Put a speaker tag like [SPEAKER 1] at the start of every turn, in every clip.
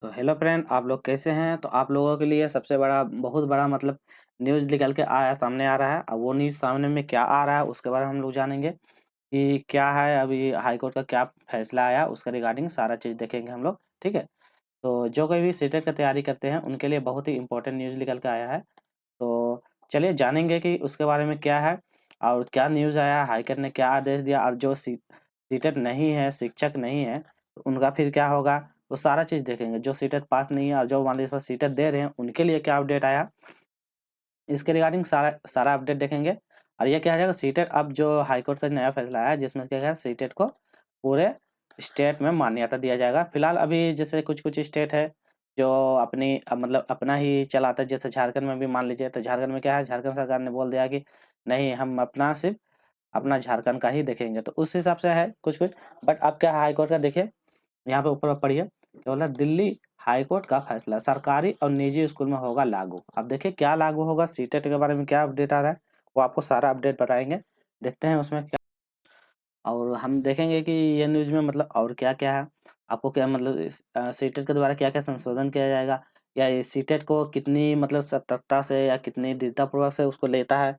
[SPEAKER 1] तो hello friend, आप लोग कैसे हैं? तो आप लोगों के लिए सबसे बड़ा बहुत बड़ा मतलब न्यूज़ निकल के आया सामने आ रहा है। अब वो न्यूज़ सामने में क्या आ रहा है उसके बारे में हम लोग जानेंगे कि क्या है, अभी हाई कोर्ट का क्या फैसला आया उसका रिगार्डिंग सारा चीज़ देखेंगे हम लोग। ठीक है, तो जो कोई भी सीटेट की तैयारी करते हैं उनके लिए बहुत ही इंपॉर्टेंट न्यूज़ निकल के आया है। तो चलिए जानेंगे कि उसके बारे में क्या है और क्या न्यूज़ आया, हाई कोर्ट ने क्या आदेश दिया और जो सीटेट नहीं है, शिक्षक नहीं है, तो उनका फिर क्या होगा, वो सारा चीज़ देखेंगे। जो सीटेट पास नहीं है और जो मान लीजिए इस बार सीटेट दे रहे हैं उनके लिए क्या अपडेट आया, इसके रिगार्डिंग सारा सारा अपडेट देखेंगे। और ये क्या हो जाएगा, सीटेट अब जो हाई कोर्ट का नया फैसला आया जिसमें क्या है, सीटेट को पूरे स्टेट में मान्यता दिया जाएगा। फिलहाल अभी जैसे कुछ-कुछ स्टेट है जो अपनी मतलब अपना ही चलाता है, जैसे झारखंड में भी मान लीजिए, तो झारखंड में क्या है, झारखंड सरकार ने बोल दिया कि नहीं, हम अपना सिर्फ़ अपना झारखंड का ही देखेंगे। तो उस हिसाब से है कुछ-कुछ। बट अब क्या है, हाई कोर्ट का देखिए, यहाँ पे ऊपर पढ़िए, क्या बोला, दिल्ली हाई कोर्ट का फैसला सरकारी और निजी स्कूल में होगा लागू। अब देखिए क्या लागू होगा, सीटेट के बारे में क्या अपडेट आ रहा है, वो आपको सारा अपडेट बताएंगे। देखते हैं उसमें क्या, और हम देखेंगे कि ये न्यूज़ में मतलब और क्या-क्या है, आपको क्या मतलब इस सीटेट के द्वारा क्या-क्या संशोधन किया जाएगा, या ये सीटेट को कितनी मतलब सतर्कता से या कितनी दृढ़तापूर्वक से उसको लेता है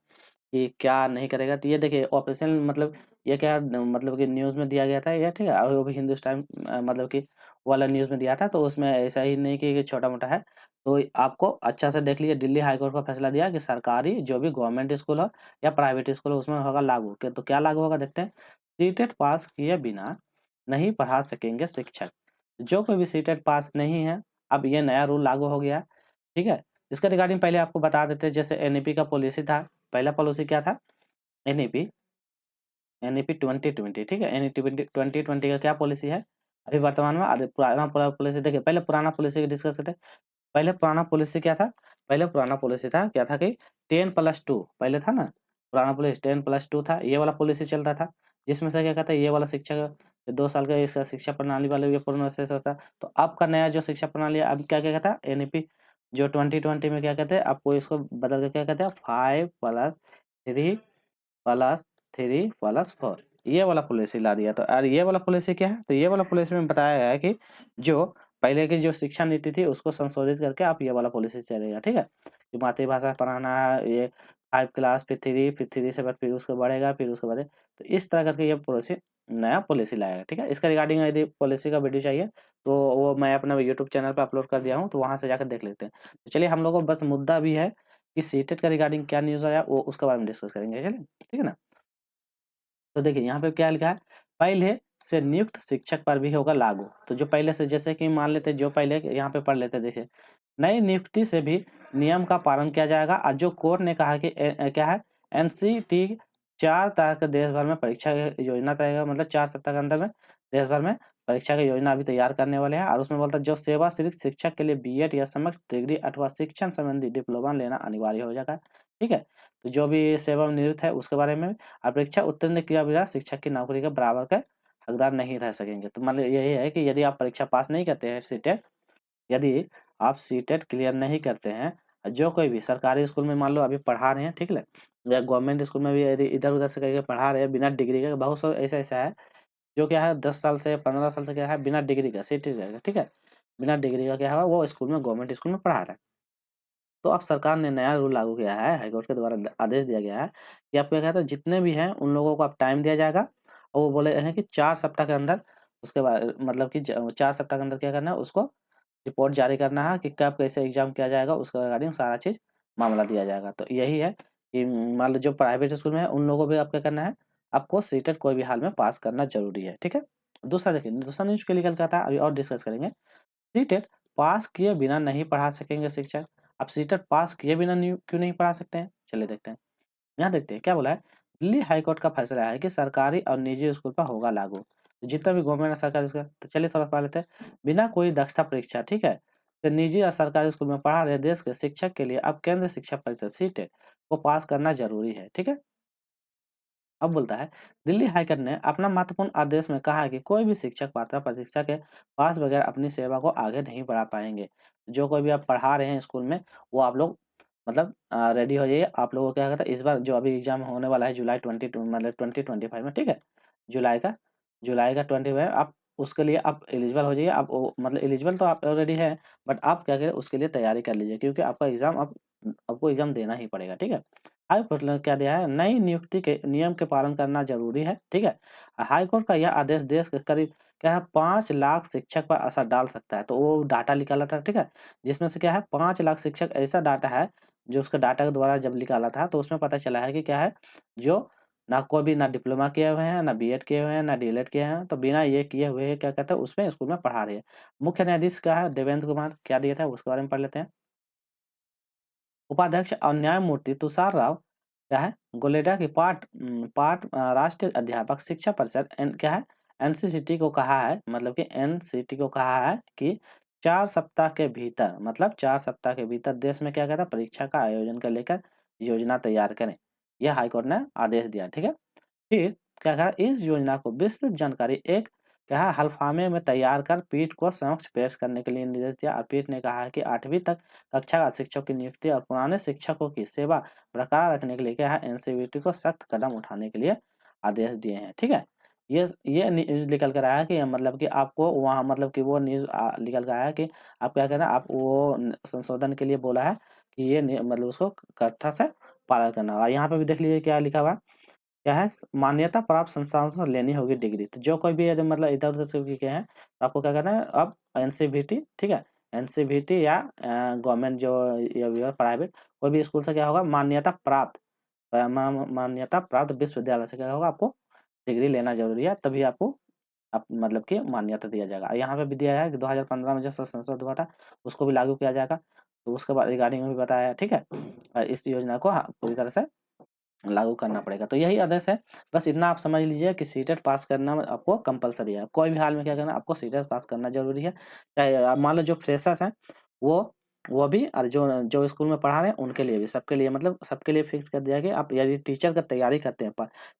[SPEAKER 1] कि क्या नहीं करेगा। तो ये देखिए ऑफिशियल मतलब ये क्या मतलब कि न्यूज़ में दिया गया था ये, ठीक है? और वो भी हिंदुस्तान मतलब कि वाला न्यूज़ में दिया था, तो उसमें ऐसा ही नहीं कि छोटा-मोटा है। तो आपको अच्छा से देख लीजिए, दिल्ली हाई कोर्ट का फैसला दिया कि सरकारी जो भी गवर्नमेंट स्कूल हो या प्राइवेट स्कूल हो उसमें होगा लागू। तो क्या लागू होगा देखते हैं। सीटेट पास किए बिना नहीं पढ़ा सकेंगे शिक्षक। जो कोई भी सीटेट पास नहीं है, अब ये नया रूल लागू हो गया, ठीक है? इसके रिगार्डिंग पहले आपको बता देते हैं, जैसे एनईपी का पॉलिसी था, पहला पॉलिसी क्या था? एनईपी एनईपी 2020, ठीक है? एनईपी 2020 का क्या पॉलिसी है? अभी वर्तमान में, अरे पुराना पॉलिसी देखिए, पहले पुराना पॉलिसी डिस्कस करते हैं। पहले पुराना पॉलिसी क्या था? पहले पुराना पॉलिसी था, क्या था कि 10+2 पहले था ना? पुराना पॉलिसी 10+2 था, ये वाला पॉलिसी चलता था, जिसमें से क्या कहता है, ये वाला शिक्षा 2 साल का इस शिक्षा प्रणाली वाले ये पूर्ण से होता है। तो अब का नया जो शिक्षा प्रणाली है, अब क्या-क्या कहता है, एनईपी जो 2020 में क्या कहते हैं, आपको इसको बदल के क्या कहते हैं, 5+3+3+4 ये वाला पॉलिसी ला दिया। तो और ये वाला पॉलिसी क्या है? तो ये वाला पॉलिसी में बताया गया है कि जो पहले की जो शिक्षा नीति थी उसको संशोधित करके आप ये वाला पॉलिसी चलेगा, ठीक है? कि मातृभाषा पढ़ाना है, ये 5 क्लास, फिर 3 से बाद फिर उसको बढ़ेगा, फिर उसके बाद तो इस तरह करके ये पॉलिसी नया पॉलिसी लाएगा, ठीक है? इसका रिगार्डिंग यदि पॉलिसी का वीडियो चाहिए तो वो मैं अपना यूट्यूब चैनल पे अपलोड कर दिया हूँ, तो वहाँ से जाकर देख लेते हैं। तो चलिए, हम लोगों को बस मुद्दा भी है कि सीटेट का रिगार्डिंग क्या न्यूज़ आया, वो उसके बारे में डिस्कस करेंगे, चलिए? ठीक है ना? तो देखिए यहाँ पे क्या लिखा है, पहले से नियुक्त शिक्षक पर भी होगा लागू। तो जो पहले से, जैसे कि मान लेते हैं, जो पहले यहाँ पे पढ़ लेते हैं, देखिए, नई नियुक्ति से भी नियम का पालन किया जाएगा। और जो कोर्ट ने कहा कि क्या है, एनसीटी 4 तरह के देश भर में परीक्षा की योजना तय, मतलब 4 सप्ताह के अंदर में देश भर में परीक्षा की योजना अभी तैयार करने वाले हैं। और उसमें बोलता है, जो सेवा सिर्फ शिक्षक के लिए बीएड या समकक्ष डिग्री अथवा शिक्षण संबंधी डिप्लोमा लेना अनिवार्य हो जाएगा, ठीक है? तो जो भी सेवानिवृत्त है उसके बारे में, परीक्षा उत्तीर्ण किया बिना शिक्षक की नौकरी के बराबर के हकदार नहीं रह सकेंगे। तो मतलब यही है कि यदि आप परीक्षा पास नहीं करते हैं, सीटेट, यदि आप सीटेट क्लियर नहीं करते हैं, जो कोई भी सरकारी स्कूल में मान लो अभी पढ़ा रहे हैं, ठीक है? या गवर्नमेंट स्कूल में भी यदि इधर-उधर से करके पढ़ा रहे हैं बिना डिग्री के, बहुत से ऐसा-ऐसा है जो क्या है 10 साल से 15 साल से क्या है, बिना डिग्री का सीटेट रहेगा, ठीक है? बिना डिग्री का क्या है, वो स्कूल में, गवर्नमेंट स्कूल में पढ़ा रहा है। तो अब सरकार ने नया रूल लागू किया है, हाईकोर्ट के द्वारा आदेश दिया गया है कि आप क्या कहते हैं, जितने भी हैं उन लोगों को अब टाइम दिया जाएगा, और वो बोले हैं कि 4 सप्ताह के अंदर उसके बाद मतलब कि 4 सप्ताह के अंदर क्या करना है, उसको रिपोर्ट जारी करना है कि कब कैसे एग्जाम किया जाएगा, उसके रिगार्डिंग सारा चीज़ मामला दिया जाएगा। तो यही है कि मान लो जो प्राइवेट स्कूल में है उन लोगों को भी अब क्या करना है, आपको सीटेट कोई भी हाल में पास करना ज़रूरी है, ठीक है? दूसरा देखिए, दूसरा न्यूज़ क्या निकल के आता है, अभी और डिस्कस करेंगे। सीटेट पास किए बिना नहीं पढ़ा सकेंगे शिक्षक। अब सीटेट पास किए बिना क्यों नहीं पढ़ा सकते हैं? चलिए देखते हैं। यहाँ देखते हैं क्या बोला है। दिल्ली हाई कोर्ट का फैसला है कि सरकारी और निजी स्कूल पर होगा लागू। तो जितना भी गवर्नमेंट और सरकारी स्कूल, तो चलिए थोड़ा पढ़ लेते हैं। बिना कोई दक्षता परीक्षा, ठीक है, तो निजी और सरकारी स्कूल में पढ़ा रहे देश के शिक्षक के लिए अब केंद्र शिक्षा परिषद सीटेट को पास करना जरूरी है, ठीक है? अब बोलता है, दिल्ली हाईकोर्ट ने अपना महत्वपूर्ण आदेश में कहा है कि कोई भी शिक्षक पात्रता परीक्षा के पास बगैर अपनी सेवा को आगे नहीं बढ़ा पाएंगे। जो कोई भी आप पढ़ा रहे हैं स्कूल में, वो आप लोग मतलब रेडी हो जाइए। आप लोगों को क्या कहता है, इस बार जो अभी एग्जाम होने वाला है जुलाई 22 मतलब 2025 में, ठीक है? जुलाई का जुलाई का 20 में आप उसके लिए आप एलिजिबल हो जाइए। आप मतलब एलिजिबल तो आप ऑलरेडी है, बट आप क्या करें उसके लिए तैयारी कर लीजिए, क्योंकि आपका एग्ज़ाम आपको एग्ज़ाम देना ही पड़ेगा, ठीक है। हाई कोर्ट ने क्या दिया है, नई नियुक्ति के नियम के पालन करना जरूरी है, ठीक है। हाई कोर्ट का यह आदेश देश के करीब क्या है 5 लाख शिक्षक पर असर डाल सकता है। तो वो डाटा निकाला था, ठीक है, जिसमें से क्या है 5 लाख शिक्षक ऐसा डाटा है जो उसका डाटा के द्वारा जब निकाला था तो उसमें पता चला है कि क्या है, जो ना कोई भी ना डिप्लोमा किए हुए हैं, ना बीएड किए हुए हैं, ना डीएलएड किए हैं, तो बिना ये किए हुए क्या कहते हैं उसमें स्कूल में पढ़ा रहे हैं। मुख्य न्यायाधीश क्या है देवेंद्र कुमार, क्या दिया था उसके बारे में पढ़ लेते हैं। उपाध्यक्ष और न्यायमूर्ति तुषार राव क्या है गोलेडा की राष्ट्रीय अध्यापक शिक्षा परिषद क्या है एनसीसीटी को कहा है, मतलब कि एनसीटी को कहा है कि 4 सप्ताह के भीतर, मतलब 4 सप्ताह के भीतर देश में क्या कहता है परीक्षा का आयोजन कर लेकर योजना तैयार करें। यह हाईकोर्ट ने आदेश दिया, ठीक है। फिर क्या कहा इस योजना को विस्तृत जानकारी एक क्या है हल्फनामे में तैयार कर पीठ को समक्ष पेश करने के लिए निर्देश दिया। और पीठ ने कहा है कि 8वीं तक कक्षा का शिक्षकों की नियुक्ति और पुराने शिक्षकों की सेवा बरकरार रखने के लिए क्या है एनसीवीटी को सख्त कदम उठाने के लिए आदेश दिए हैं, ठीक है। ये न्यूज निकल कर आया कि मतलब कि आपको वहाँ मतलब कि वो न्यूज निकल कर आया कि आप क्या कहना आप वो संशोधन के लिए बोला है कि ये मतलब उसको कट्ठा से पालन करना होगा। यहाँ पे भी देख लीजिए क्या लिखा हुआ है, क्या है मान्यता प्राप्त संस्थानों से लेनी होगी डिग्री। तो जो कोई भी यदि मतलब इधर-उधर से भी किए हैं तो आपको क्या करना है अब एनसीवीटी, ठीक है, एनसीवीटी या गवर्नमेंट जो या प्राइवेट कोई भी स्कूल से क्या होगा मान्यता प्राप्त मान्यता प्राप्त विश्वविद्यालय से क्या होगा आपको डिग्री लेना जरूरी है, तभी आपको आप मतलब कि मान्यता दिया जाएगा। यहाँ पे भी दिया है कि 2015 में जो संशोधन हुआ था उसको भी लागू किया जाएगा, तो उसके बाद रिगार्डिंग में भी बताया है, ठीक है। और इस योजना को पूरी तरह से लागू करना पड़ेगा। तो यही आदेश है। बस इतना आप समझ लीजिए कि सीटेट पास करना आपको कंपलसरी है। कोई भी हाल में क्या करना है आपको सीटेट पास करना ज़रूरी है। चाहे आप मान लो जो फ्रेशर्स हैं वो भी और जो जो स्कूल में पढ़ा रहे हैं उनके लिए भी, सबके लिए मतलब सबके लिए फिक्स कर दिया गया। आप यदि टीचर का तैयारी करते हैं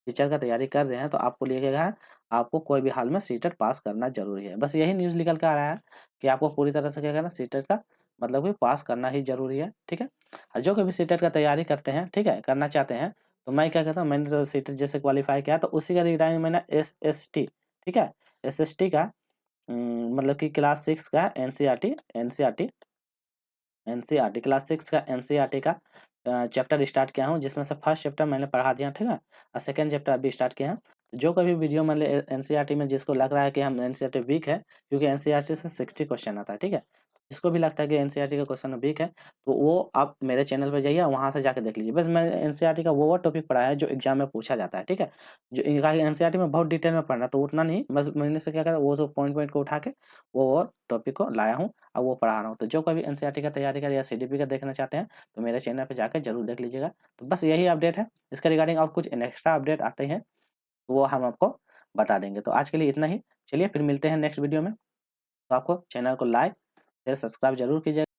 [SPEAKER 1] टीचर का तैयारी कर रहे हैं तो आपको लिए क्या है आपको कोई भी हाल में सीटेट पास करना ज़रूरी है। बस यही न्यूज़ निकल के आ रहा है कि आपको पूरी तरह से क्या करना सीटेट का मतलब कि पास करना ही ज़रूरी है, ठीक है। और जो कभी सीटेट का तैयारी करते हैं, ठीक है, करना चाहते हैं तो मैं क्या कहता हूँ मैंने तो सीटेट जैसे क्वालिफाई किया तो उसी का रिगार्डिंग मैंने एसएसटी, ठीक है, एसएसटी का मतलब कि क्लास 6 का एनसीईआरटी क्लास 6 का एनसीईआरटी का चैप्टर स्टार्ट किया हूँ, जिसमें से फर्स्ट चैप्टर मैंने पढ़ा दिया, ठीक है, और सेकंड चैप्टर अभी स्टार्ट किया है। जो कभी वीडियो मतलब एनसीईआरटी में जिसको लग रहा है कि हम एनसीईआरटी वीक है, क्योंकि एनसीईआरटी से 60 क्वेश्चन आता है, ठीक है, जिसको भी लगता है कि एनसीईआरटी का क्वेश्चन वीक है तो वो आप मेरे चैनल पर जाइए वहाँ से जाकर देख लीजिए। बस मैं एनसीईआरटी का वो टॉपिक पढ़ा है जो एग्जाम में पूछा जाता है, ठीक है। जो एनसीईआरटी में बहुत डिटेल में पढ़ना तो उतना नहीं, बस मैंने से क्या करा वो सब पॉइंट को उठा के वो टॉपिक को लाया हूँ और वो पढ़ा रहा हूँ। तो जो कोई भी एनसीईआरटी का तैयारी करे या सीडीपी का देखना चाहते हैं तो मेरे चैनल पे जाकर जरूर देख लीजिएगा। तो बस यही अपडेट है। इसके रिगार्डिंग और कुछ एक्स्ट्रा अपडेट आते हैं तो वो हम आपको बता देंगे। तो आज के लिए इतना ही। चलिए फिर मिलते हैं नेक्स्ट वीडियो में। तो आपको चैनल को लाइक शेयर सब्सक्राइब जरूर कीजिएगा।